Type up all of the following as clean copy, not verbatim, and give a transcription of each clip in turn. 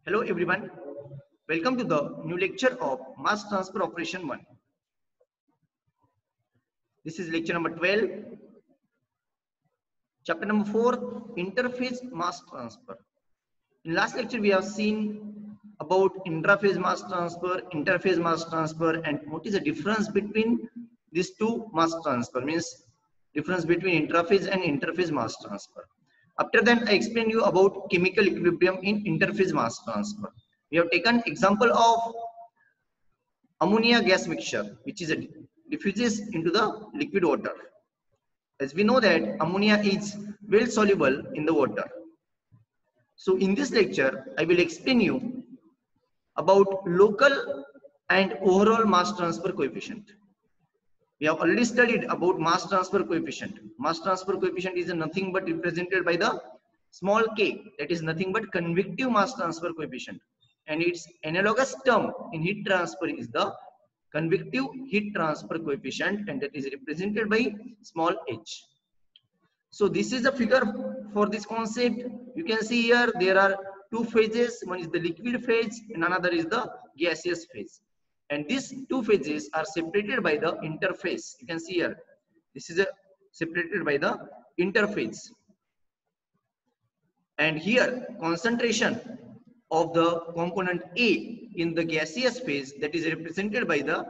Hello everyone, welcome to the new lecture of Mass Transfer Operation 1. This is lecture number 12, chapter number 4, Interphase Mass Transfer. In last lecture we have seen about intraphase mass transfer, interphase mass transfer, and what is the difference between these two mass transfer, means difference between intraphase and interphase mass transfer. After that I explained you about chemical equilibrium in interphase mass transfer. We have taken example of ammonia gas mixture, which is diffuses into the liquid water. As we know that ammonia is well soluble in the water. So in this lecture, I will explain you about local and overall mass transfer coefficient. We have already studied about mass transfer coefficient. Mass transfer coefficient is nothing but represented by the small k, that is nothing but convective mass transfer coefficient. And its analogous term in heat transfer is the convective heat transfer coefficient, and that is represented by small h. So this is a figure for this concept. You can see here there are two phases. One is the liquid phase and another is the gaseous phase. And these two phases are separated by the interface. You can see here. This is separated by the interface. And here concentration of the component A in the gaseous phase, that is represented by the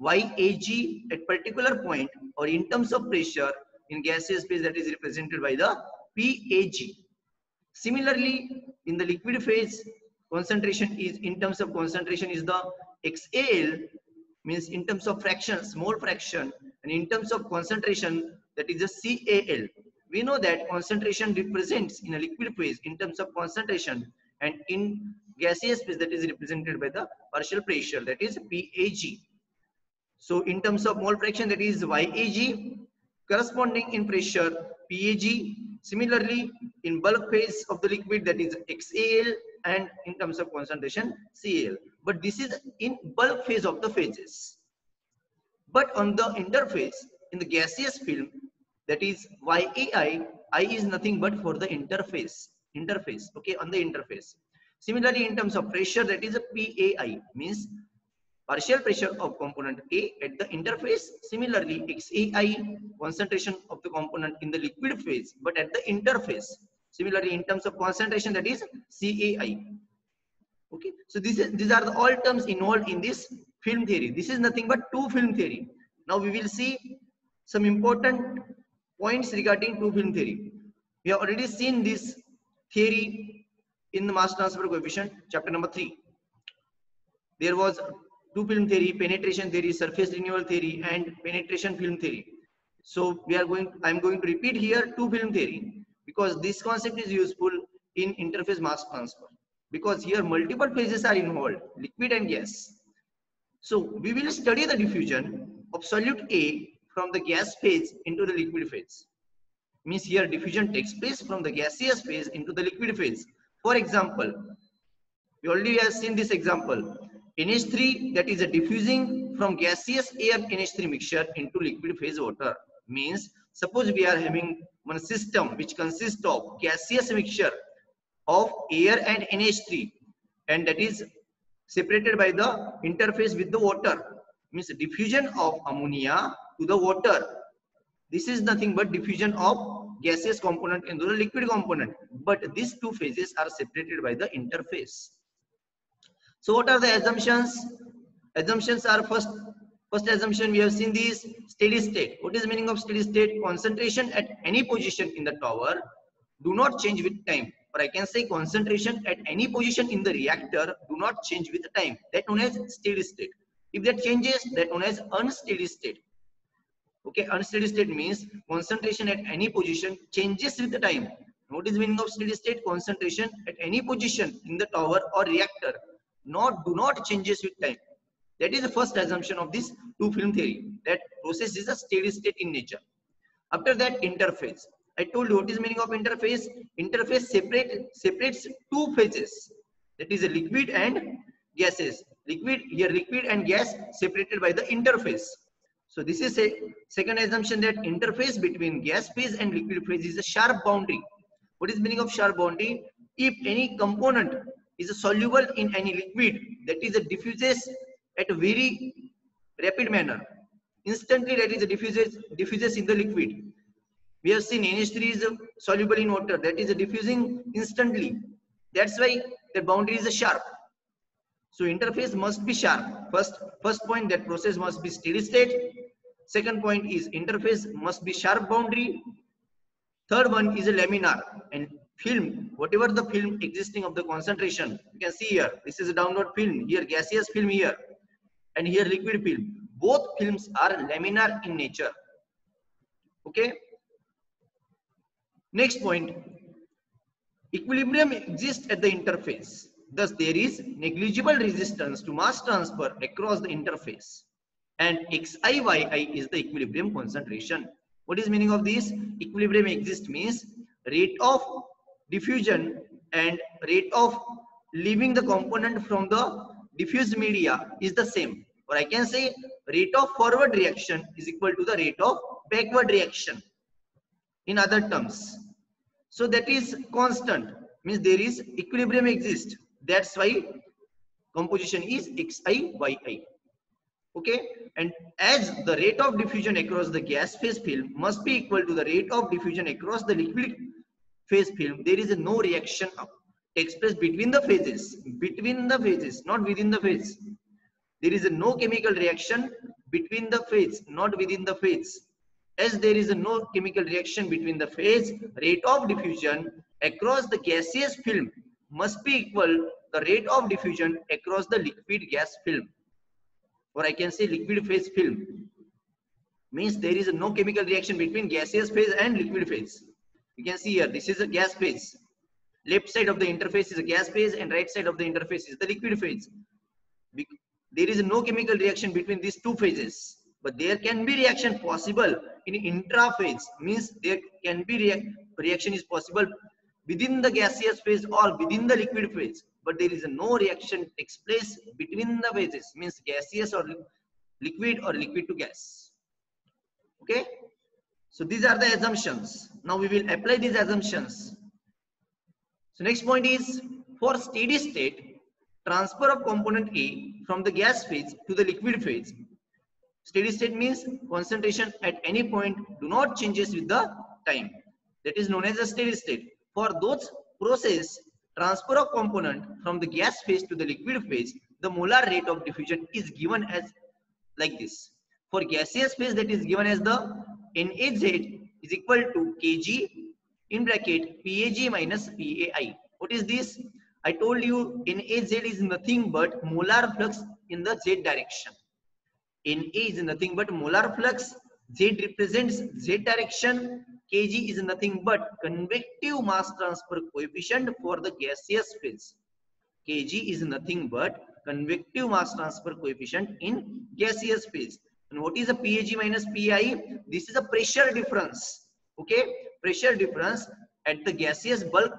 YAG at particular point, or in terms of pressure in gaseous phase, that is represented by the PAG. Similarly, in the liquid phase, concentration is in terms of concentration is the XAL, means in terms of fraction, small fraction, and in terms of concentration, that is the CAL. We know that concentration represents in a liquid phase in terms of concentration, and in gaseous phase that is represented by the partial pressure, that is PAG. So in terms of mole fraction, that is YAG, corresponding in pressure PAG. Similarly, in bulk phase of the liquid, that is XAL, and in terms of concentration CAL. But this is in bulk phase of the phases. But on the interface, in the gaseous film, that is YAI, I is nothing but for the interface, okay, on the interface. Similarly, in terms of pressure, that is a PAI, means partial pressure of component A at the interface. Similarly, XAI, concentration of the component in the liquid phase, but at the interface. Similarly, in terms of concentration, that is CAI. Okay, so these are the all terms involved in this film theory. This is nothing but two film theory. Now we will see some important points regarding two film theory. We have already seen this theory in the mass transfer coefficient, chapter number 3. There was two film theory, penetration theory, surface renewal theory, and penetration film theory. So I am going to repeat here two film theory, because this concept is useful in interface mass transfer, because here multiple phases are involved, liquid and gas. So we will study the diffusion of solute A from the gas phase into the liquid phase. Means here diffusion takes place from the gaseous phase into the liquid phase. For example, we already have seen this example. NH3, that is a diffusing from gaseous air NH3 mixture into liquid phase water. Means suppose we are having one system which consists of gaseous mixture of air and NH3, and that is separated by the interface with the water. Means diffusion of ammonia to the water. This is nothing but diffusion of gaseous component into the liquid component. But these two phases are separated by the interface. So what are the assumptions? Assumptions are first assumption we have seen this steady state. What is the meaning of steady state? Concentration at any position in the tower do not change with time. Or I can say concentration at any position in the reactor do not change with time. That known as steady state. If that changes, that known as unsteady state. Okay, unsteady state means concentration at any position changes with the time. What is the meaning of steady state? Concentration at any position in the tower or reactor do not changes with time. That is the first assumption of this two film theory, that process is a steady state in nature. After that, interface. I told you what is the meaning of interface. Interface separates two phases, that is a liquid and gases. Liquid and gas separated by the interface. So this is a second assumption, that interface between gas phase and liquid phase is a sharp boundary. What is the meaning of sharp boundary? If any component is soluble in any liquid, that is diffuses at a very rapid manner. Instantly that is diffuses in the liquid. We have seen NH3 is soluble in water, that is diffusing instantly. That's why the boundary is sharp. So interface must be sharp. First point, that process must be steady state. Second point is interface must be sharp boundary. Third one is a laminar, and film, whatever the film existing of the concentration, you can see here, this is a downward film, here gaseous film here, and here liquid film. Both films are laminar in nature. Okay. Next point, equilibrium exists at the interface. Thus, there is negligible resistance to mass transfer across the interface. And Xi/Yi is the equilibrium concentration. What is meaning of this? Equilibrium exists means rate of diffusion and rate of leaving the component from the diffused media is the same. Or I can say rate of forward reaction is equal to the rate of backward reaction. In other terms, so that is constant, means there is equilibrium exists. That's why composition is Xi/Yi. Okay, and as the rate of diffusion across the gas phase film must be equal to the rate of diffusion across the liquid phase film, there is no reaction takes place between the phases, not within the phase. There is no chemical reaction between the phase, not within the phase. As there is no chemical reaction between the phase, rate of diffusion across the gaseous film must be equal to the rate of diffusion across the liquid gas film. Or I can say liquid phase film. Means there is no chemical reaction between gaseous phase and liquid phase. You can see here, this is a gas phase. Left side of the interface is a gas phase and right side of the interface is the liquid phase. There is no chemical reaction between these two phases. But there can be reaction possible in intraphase, means there can be reaction is possible within the gaseous phase or within the liquid phase, but there is no reaction takes place between the phases, means gaseous or liquid or liquid to gas. Okay, so these are the assumptions. Now we will apply these assumptions. So next point is, for steady state transfer of component A from the gas phase to the liquid phase. Steady state means concentration at any point do not changes with the time. That is known as a steady state. For those process transfer of component from the gas phase to the liquid phase, the molar rate of diffusion is given as like this. For gaseous phase, that is given as the NaZ is equal to Kg in bracket PAG minus PAI. What is this? I told you NaZ is nothing but molar flux in the Z direction. Na is nothing but molar flux, Z represents Z direction, Kg is nothing but convective mass transfer coefficient for the gaseous phase. Kg is nothing but convective mass transfer coefficient in gaseous phase. And what is a PAG minus PI? This is a pressure difference. Okay, pressure difference at the gaseous bulk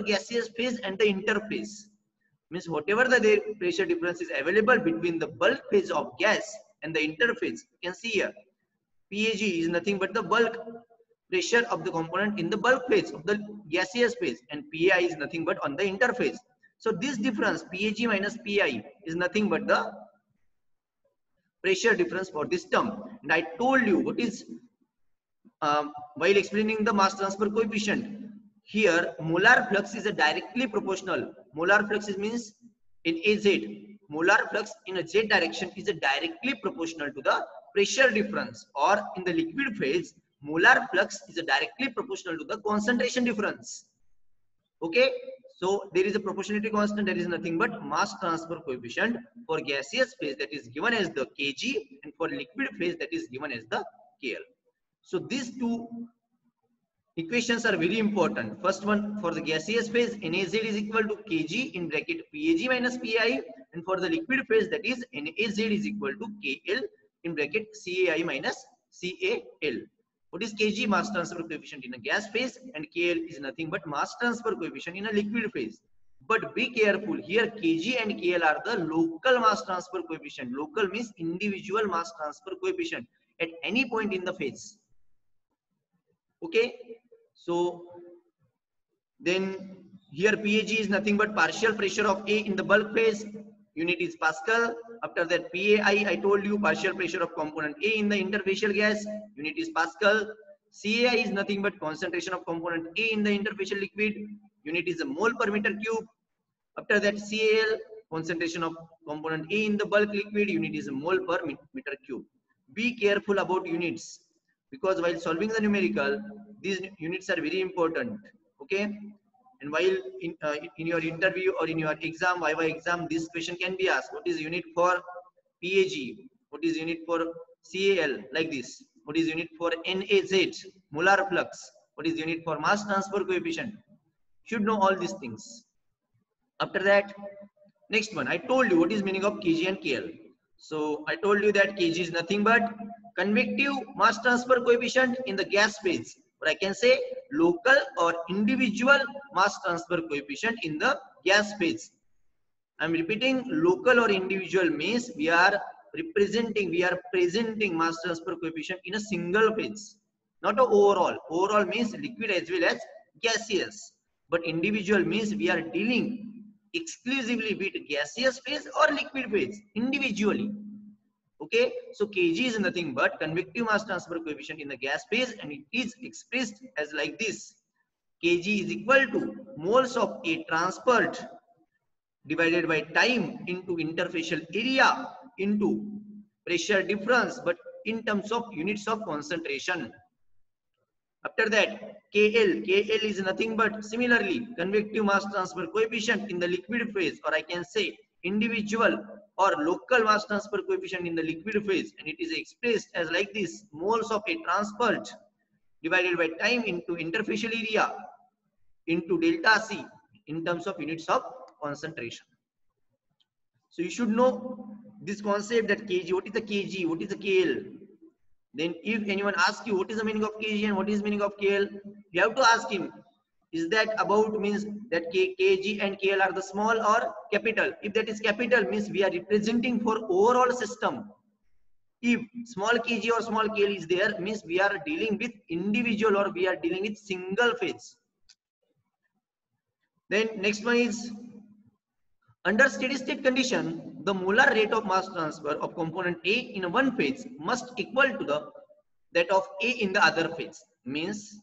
gaseous phase and the interface. Means whatever the pressure difference is available between the bulk phase of gas and the interface, you can see here PAG is nothing but the bulk pressure of the component in the bulk phase of the gaseous phase, and PAI is nothing but on the interface. So this difference PAG minus PI is nothing but the pressure difference for this term. And I told you what is while explaining the mass transfer coefficient. Here molar flux is a directly proportional. Molar flux means in AZ. Molar flux in a Z direction is a directly proportional to the pressure difference, or in the liquid phase molar flux is a directly proportional to the concentration difference. Okay, so there is a proportionality constant, that is nothing but mass transfer coefficient for gaseous phase, that is given as the Kg, and for liquid phase that is given as the KL. So these two equations are very important. First one, for the gaseous phase NaZ is equal to Kg in bracket PAG minus PI, and for the liquid phase that is NaZ is equal to KL in bracket CAI minus CAL. What is Kg? Mass transfer coefficient in a gas phase, and KL is nothing but mass transfer coefficient in a liquid phase. But be careful, here Kg and KL are the local mass transfer coefficient. Local means individual mass transfer coefficient at any point in the phase. Okay, so then Here PAG is nothing but partial pressure of A in the bulk phase. Unit is Pascal. After that PAI, I told you partial pressure of component A in the interfacial gas. Unit is Pascal. CAI is nothing but concentration of component A in the interfacial liquid. Unit is a mole per meter cube. After that CAL, concentration of component A in the bulk liquid. Unit is a mole per meter cube. Be careful about units, because while solving the numerical, these units are very important. Okay. And while in your interview or in your exam, Viva exam, this question can be asked. What is unit for PAG? What is unit for CAL? Like this. What is unit for NAZ? Molar flux. What is unit for mass transfer coefficient? Should know all these things. After that, next one, I told you what is meaning of Kg and KL. So I told you that Kg is nothing but convective mass transfer coefficient in the gas phase, or I can say local or individual mass transfer coefficient in the gas phase. I'm repeating, local or individual means we are presenting mass transfer coefficient in a single phase, not a overall. Overall means liquid as well as gaseous, but individual means we are dealing exclusively with gaseous phase or liquid phase individually. Okay, so Kg is nothing but convective mass transfer coefficient in the gas phase, and it is expressed as like this. Kg is equal to moles of A transferred divided by time into interfacial area into pressure difference, but in terms of units of concentration. After that, KL is nothing but similarly convective mass transfer coefficient in the liquid phase, or I can say individual or local mass transfer coefficient in the liquid phase, and it is expressed as like this: moles of A transferred divided by time into interfacial area into delta C in terms of units of concentration. So you should know this concept that Kg, what is the Kg, what is the KL. Then if anyone asks you what is the meaning of Kg and what is the meaning of KL, you have to ask him, is that about means that Kg and KL are the small or capital? If that is capital, means we are representing for overall system. If small Kg or small KL is there, means we are dealing with individual or we are dealing with single phase. Then next one is, under steady state condition, the molar rate of mass transfer of component A in one phase must equal to that of A in the other phase. Means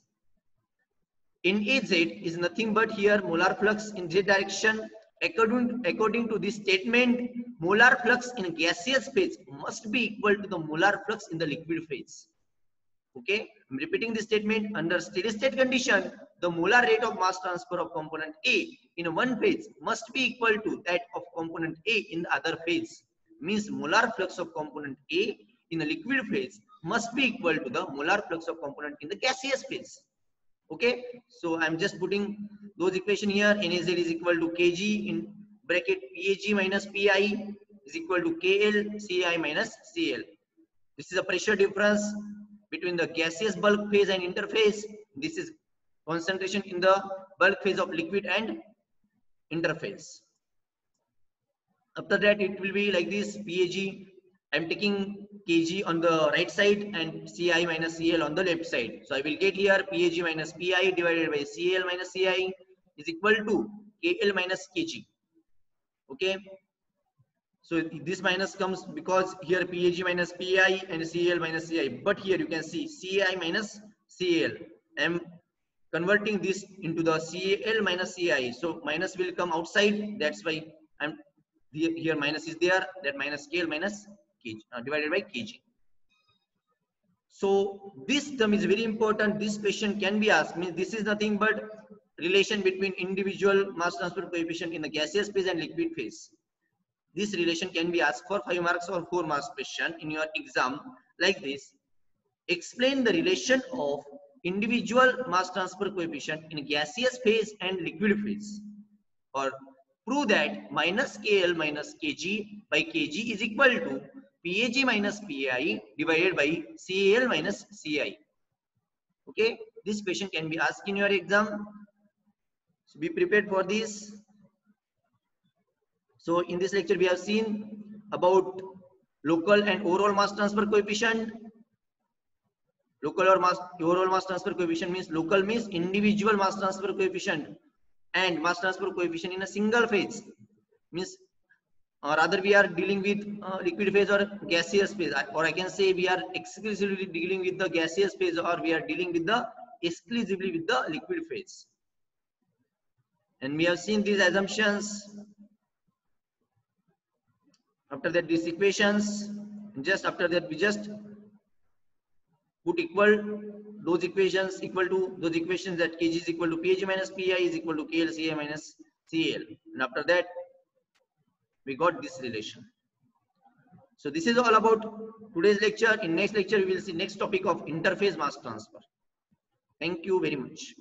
NAZ is nothing but here molar flux in Z direction. According to this statement, molar flux in gaseous phase must be equal to the molar flux in the liquid phase. Okay, I'm repeating this statement. Under steady state condition, the molar rate of mass transfer of component A in one phase must be equal to that of component A in the other phase. Means molar flux of component A in the liquid phase must be equal to the molar flux of component in the gaseous phase. Okay, so I'm just putting those equation here. NAZ is equal to Kg in bracket PAG minus PI is equal to KL CI minus CL. This is a pressure difference between the gaseous bulk phase and interface. This is concentration in the bulk phase of liquid and interface. After that, it will be like this: PAG, I'm taking Kg on the right side and Ci minus Cl on the left side. So I will get here PAG minus Pi divided by Cl minus Ci is equal to Kl minus Kg. Okay. So this minus comes because here PAG minus Pi and Cl minus Ci. But here you can see Ci minus Cl. I am converting this into the Cl minus Ci. So minus will come outside. That's why I'm here minus is there. That minus Kl minus Kg divided by Kg. So this term is very important. This question can be asked. Means this is nothing but relation between individual mass transfer coefficient in the gaseous phase and liquid phase. This relation can be asked for 5 marks or 4 marks question in your exam like this. Explain the relation of individual mass transfer coefficient in gaseous phase and liquid phase, or prove that minus KL minus Kg by Kg is equal to PAG minus Pi divided by Cl minus Ci. Okay, this question can be asked in your exam. So be prepared for this. So in this lecture we have seen about local and overall mass transfer coefficient. Local or overall mass transfer coefficient means local means individual mass transfer coefficient and mass transfer coefficient in a single phase, means rather we are dealing with liquid phase or gaseous phase, or I can say we are exclusively dealing with the gaseous phase, or we are dealing with the exclusively with the liquid phase. And we have seen these assumptions. After that, these equations, just after that we just put equal those equations equal to those equations, that Kg is equal to Pg minus Pi is equal to KLCA minus Cl, and after that we got this relation. So this is all about today's lecture. In next lecture we will see next topic of interphase mass transfer. Thank you very much.